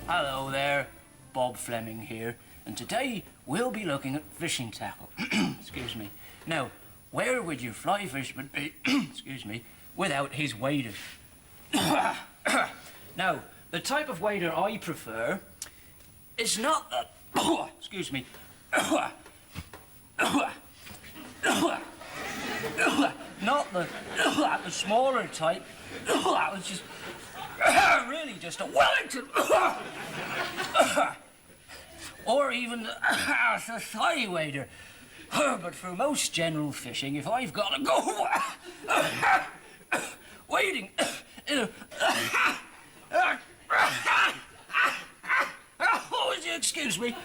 Hello there, Bob Fleming here, and today we'll be looking at fishing tackle. Excuse me. Now, where would your fly fisherman be, excuse me, without his waders? Now, the type of wader I prefer is not the, excuse me, not the smaller type, which is really just a Wellington, or even a society wader. But for most general fishing, if I've got to go wading in a... Oh, excuse me.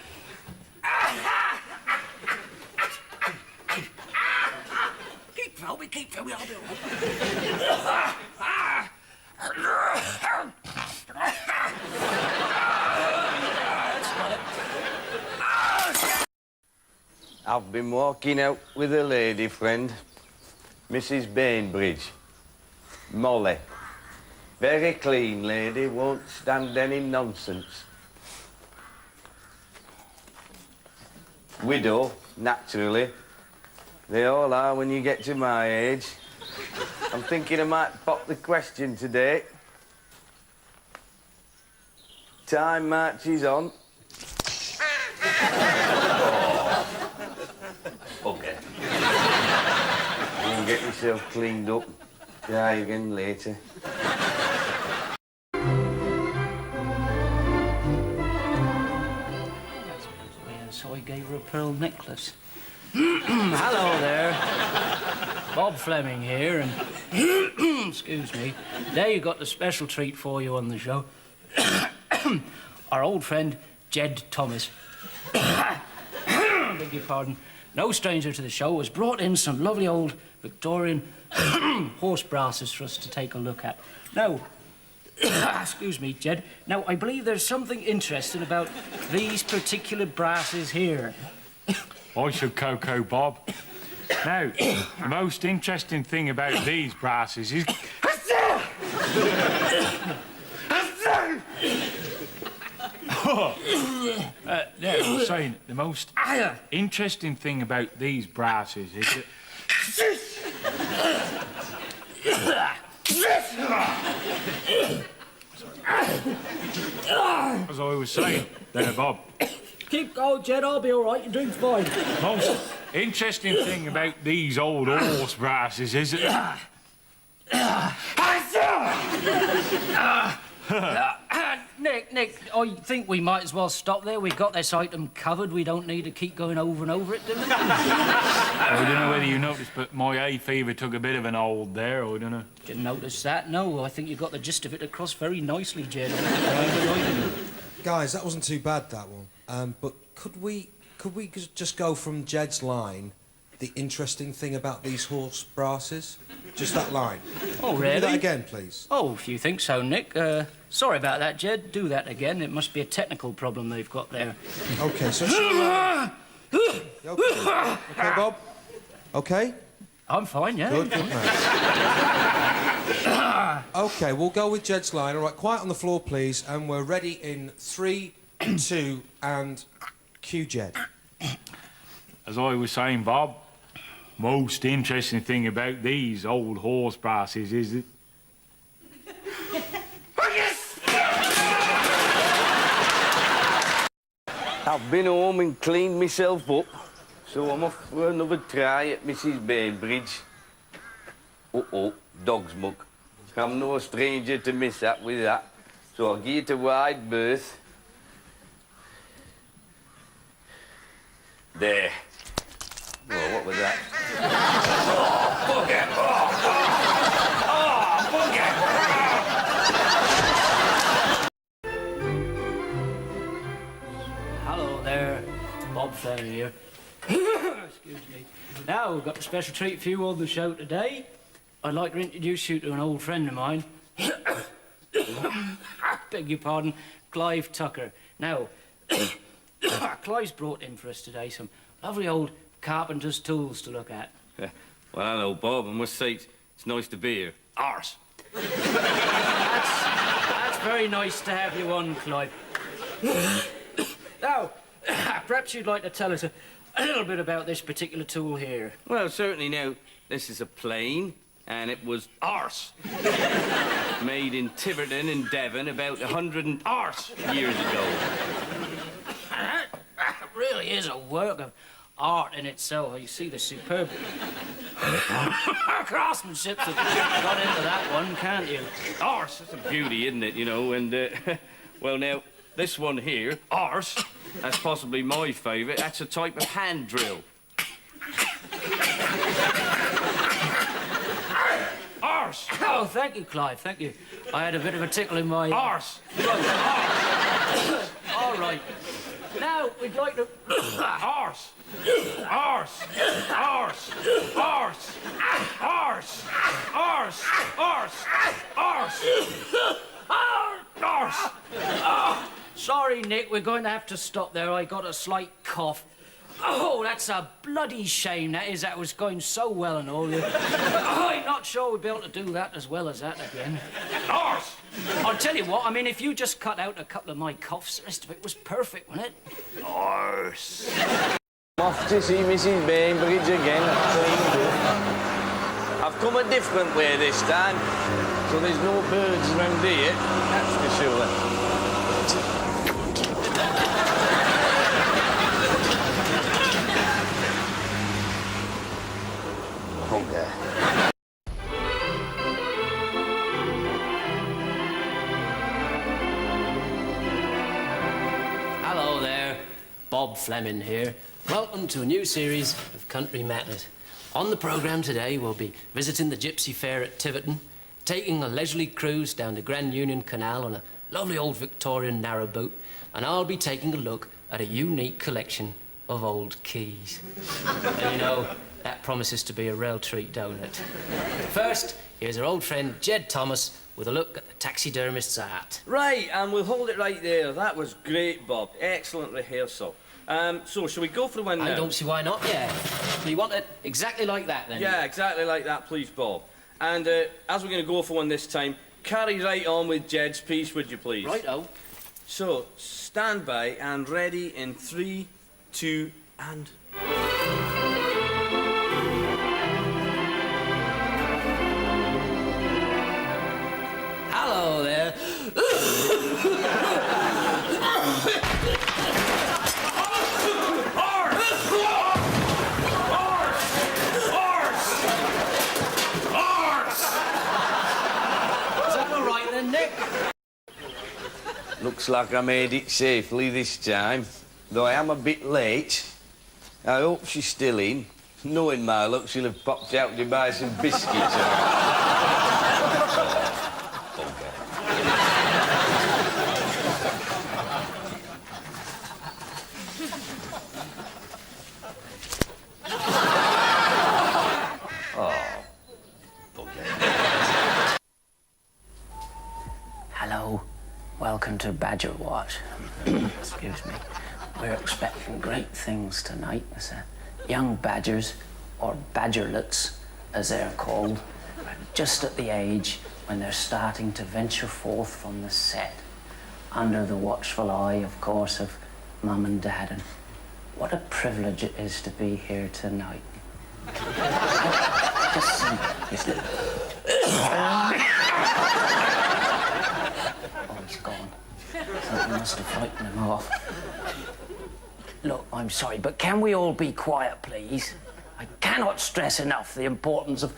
Keep filming, I'll be all right. I've been walking out with a lady friend, Mrs. Bainbridge. Molly. Very clean lady, won't stand any nonsense. Widow, naturally. They all are when you get to my age. I'm thinking I might pop the question today. Time marches on. Okay. I'll get myself cleaned up. Try again later. So I gave her a pearl necklace. Hello there. Bob Fleming here, and excuse me. There you got the special treat for you on the show. Our old friend Jed Thomas. Beg your pardon. No stranger to the show, has brought in some lovely old Victorian horse brasses for us to take a look at. Now, excuse me, Jed. Now, I believe there's something interesting about these particular brasses here. I should cocoa, Bob. Now, the most interesting thing about these brasses is... I was saying, the most interesting thing about these brasses is that... As I was saying there, Bob. Keep going, Jed, I'll be all right, you're doing fine. Most interesting thing about these old horse brasses is that... Nick, I think we might as well stop there. We've got this item covered. We don't need to keep going over and over it, do we? I don't know whether you noticed, but my hay fever took a bit of an old there. I don't know. Didn't notice that, no. I think you got the gist of it across very nicely, Jed. Guys, that wasn't too bad, that one. But could we just go from Jed's line, the interesting thing about these horse brasses? Just that line. Oh, really? Do that again, please. Oh, if you think so, Nick. Sorry about that, Jed. Do that again. It must be a technical problem they've got there. OK, so... OK, Bob? OK? I'm fine, yeah. Good man. OK, we'll go with Jed's line. All right, quiet on the floor, please. And we're ready in 3, 2, and cue Jed. As I was saying, Bob, most interesting thing about these old horse brasses is that... I've been home and cleaned myself up, so I'm off for another try at Mrs. Bainbridge. Uh-oh, dog's muck. I'm no stranger to mishap with that, so I'll give it a wide berth. There. Oh, what was that? Oh, bugger! Hello there, Bob Fleming here. Excuse me. Now, we've got a special treat for you on the show today. I'd like to introduce you to an old friend of mine. Beg your pardon, Clive Tucker. Now, Clive's brought in for us today some lovely old carpenter's tools to look at. Well, hello, Bob. I must say, it's nice to be here. Arse. That's very nice to have you on, Clive. Now, perhaps you'd like to tell us a little bit about this particular tool here. Well, certainly now, this is a plane, and it was arse. Made in Tiverton in Devon about 100 and arse years ago. That really is a work of art in itself. You see the superb craftsmanship that got into that one, can't you? Arse, it's a beauty, isn't it, you know, and, well, now, this one here, arse, that's possibly my favourite. That's a type of hand drill. Arse! Oh, thank you, Clive, thank you. I had a bit of a tickle in my... Arse! All right. Now, we'd like to... Arse! Arse! Arse! Arse! Arse! Arse! Arse! Arse! Arse! Sorry, Nick, we're going to have to stop there. I got a slight cough. Oh, that's a bloody shame, that is. That was going so well and all. I'm not sure we'll be able to do that as well as that again. Arse! I'll tell you what, I mean, if you just cut out a couple of my coughs, the rest of it was perfect, wasn't it? Arse! I'm off to see Mrs. Bainbridge again. I've come a different way this time, so there's no birds around here, that's for sure. Okay. Hello there, Bob Fleming here. Welcome to a new series of Country Matters. On the programme today, we'll be visiting the Gypsy Fair at Tiverton, taking a leisurely cruise down the Grand Union Canal on a lovely old Victorian narrowboat, and I'll be taking a look at a unique collection of old keys. And you know, that promises to be a real treat, don't it? First, here's our old friend Jed Thomas with a look at the taxidermist's art. Right, and we'll hold it right there. That was great, Bob. Excellent rehearsal. So, shall we go for the one now? I don't see why not, yeah. You want it exactly like that, then? Yeah, exactly like that, please, Bob. And as we're going to go for one this time, carry right on with Jed's piece, would you, please? Righto. So, stand by and ready in 3, 2, and... Hello there. Is that all right then, Nick? Looks like I made it safely this time, though I am a bit late. I hope she's still in. Knowing my luck, she'll have popped out to buy some biscuits. Hello. Welcome to Badger Watch. Excuse me. We're expecting great things tonight. As young badgers, or badgerlets, as they're called, are just at the age when they're starting to venture forth from the set, under the watchful eye, of course, of Mum and Dad. And what a privilege it is to be here tonight. Just see, isn't it? Oh, he's gone. Something must have frightened him off. Look, I'm sorry, but can we all be quiet, please? I cannot stress enough the importance of...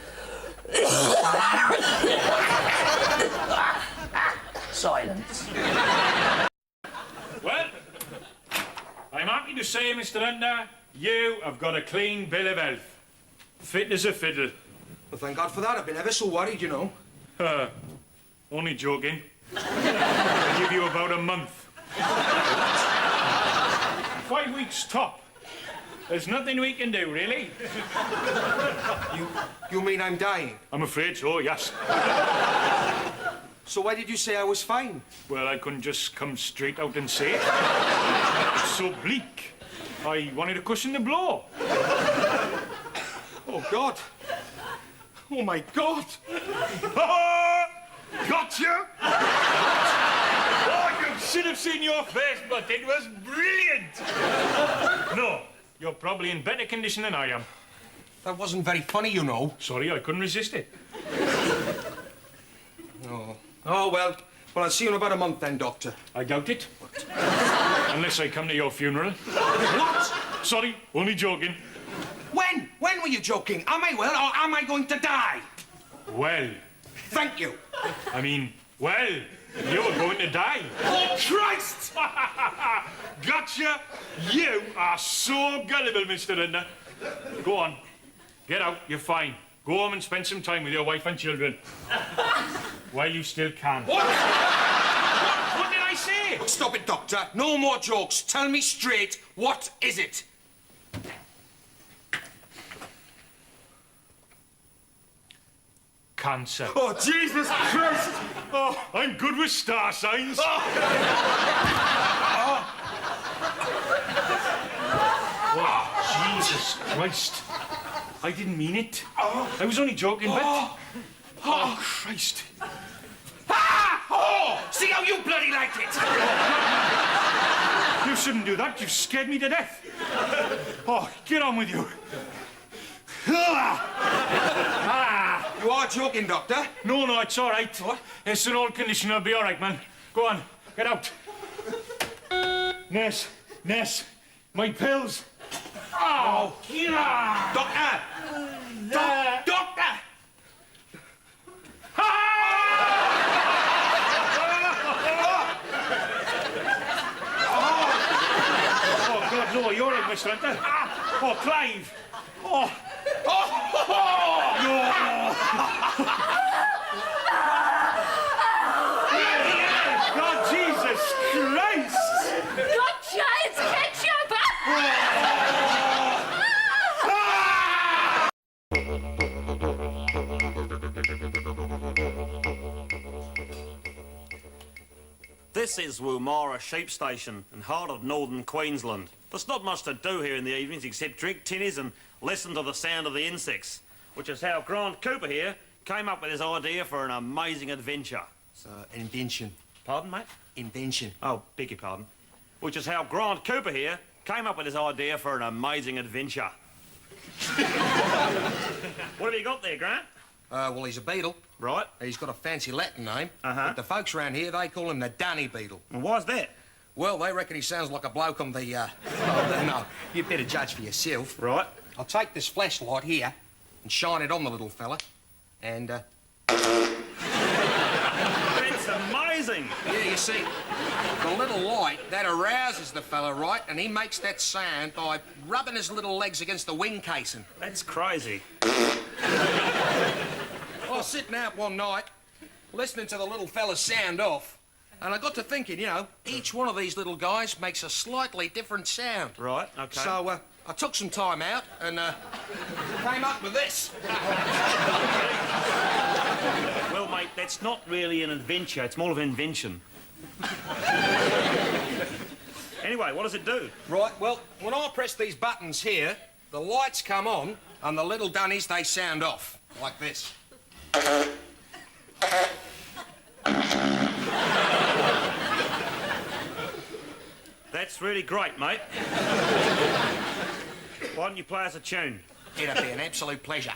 silence. Well, I'm happy to say, Mr. Under, you have got a clean bill of health. Fit as a fiddle. Well, thank God for that. I've been ever so worried, you know. Only joking. I'll give you about a month. 5 weeks top. There's nothing we can do, really. You mean I'm dying? I'm afraid so, yes. So why did you say I was fine? Well, I couldn't just come straight out and say it. It's so bleak. I wanted to cushion the blow. Oh, God. Oh, my God. Gotcha! Oh, you should have have seen your face, but it was brilliant. No, you're probably in better condition than I am. That wasn't very funny, you know. Sorry, I couldn't resist it. Oh. Oh, well, I'll see you in about a month then, Doctor. I doubt it. Unless I come to your funeral. What? Sorry, only joking. When? When were you joking? Am I well or am I going to die? Well, Thank you. I mean, well, you're going to die. Oh, Christ! Gotcha! You are so gullible, Mr. Ender. Go on. Get out, you're fine. Go home and spend some time with your wife and children. While you still can. What? What did I say? Stop it, Doctor. No more jokes. Tell me straight, what is it? Cancer. Oh, Jesus Christ! Oh, I'm good with star signs. Oh, Jesus Christ. I didn't mean it. I was only joking, but... Oh, Christ. Ah! Oh! See how you bloody liked it! You shouldn't do that. You've scared me to death. Oh, get on with you. You are joking, Doctor. No, it's all right. What? It's an old condition. I'll be all right, man. Go on, get out. Nurse, my pills. Oh, yeah. Doctor! Doctor! Oh, God, no, you're right, Mr. Hunter. Oh, Clive. Oh. God, Jesus Christ! Gotcha! It's ketchup! This is Woomara Sheep Station in heart of northern Queensland. There's not much to do here in the evenings except drink tinnies and listen to the sound of the insects, which is how Grant Cooper here came up with his idea for an amazing adventure. It's invention. Pardon, mate? Invention. Oh, beg your pardon. Which is how Grant Cooper here came up with his idea for an amazing adventure. What have you got there, Grant? Well, he's a beetle. Right. He's got a fancy Latin name. Uh-huh. But the folks around here, they call him the Dunny Beetle. And why's that? Well, they reckon he sounds like a bloke on the, oh, no, you better judge for yourself. Right. I'll take this flashlight here and shine it on the little fella, and, That's amazing. yeah, you see, the little light, that arouses the fella, right, and he makes that sound by rubbing his little legs against the wing casing. That's crazy. I was sitting out one night, listening to the little fella sound off, and I got to thinking, you know, each one of these little guys makes a slightly different sound. Right, okay. So, I took some time out and, came up with this. Well, mate, that's not really an adventure. It's more of an invention. Anyway, what does it do? Right, well, when I press these buttons here, the lights come on and the little dunnies, they sound off, like this. That's really great, mate. Why don't you play us a tune? It'd be an absolute pleasure.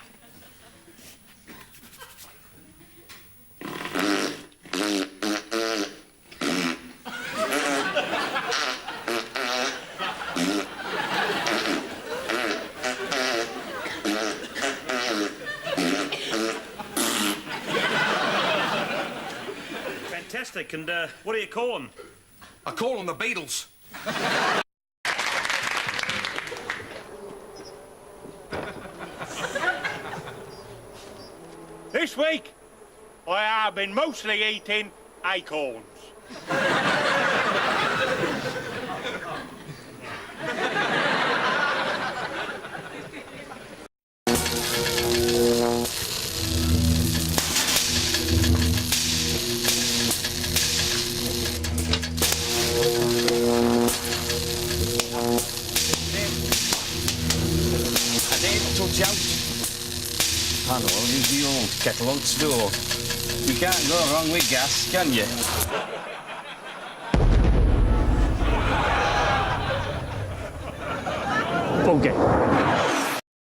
Fantastic. And what do you call them? I call them the Beatles. This week, I have been mostly eating acorns. Hello, is the old kettle on stove. You can't go wrong with gas, can you? buggy.